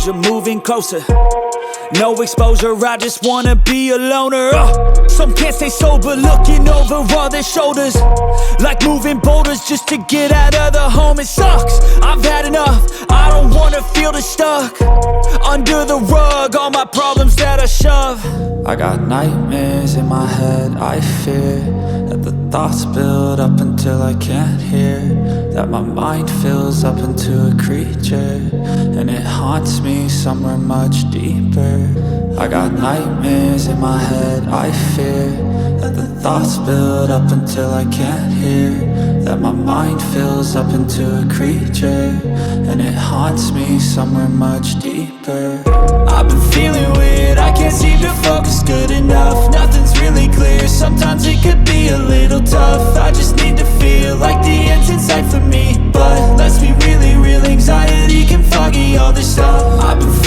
exposure, moving closer. No exposure, I just wanna be a loner. Some can't stay sober, looking over all their shoulders, like moving boulders just to get out of the home. It sucks, I've had enough, I don't wanna feel the stuck under the rug, all my problems that I shove. I got nightmares in my head, I fear that the thoughts build up until I can't hear, that my mind fills up into a creature, and it haunts me somewhere much deeper. I got nightmares in my head, I fear that the thoughts build up until I can't hear, that my mind fills up into a creature, and it haunts me somewhere much deeper. I've been feeling weird, I can't seem to focus good enough. Nothing's really clear, sometimes it could be a little tough. I just need to feel like the end's in sight for me, but let's be really real, anxiety can foggy all this stuff. I've been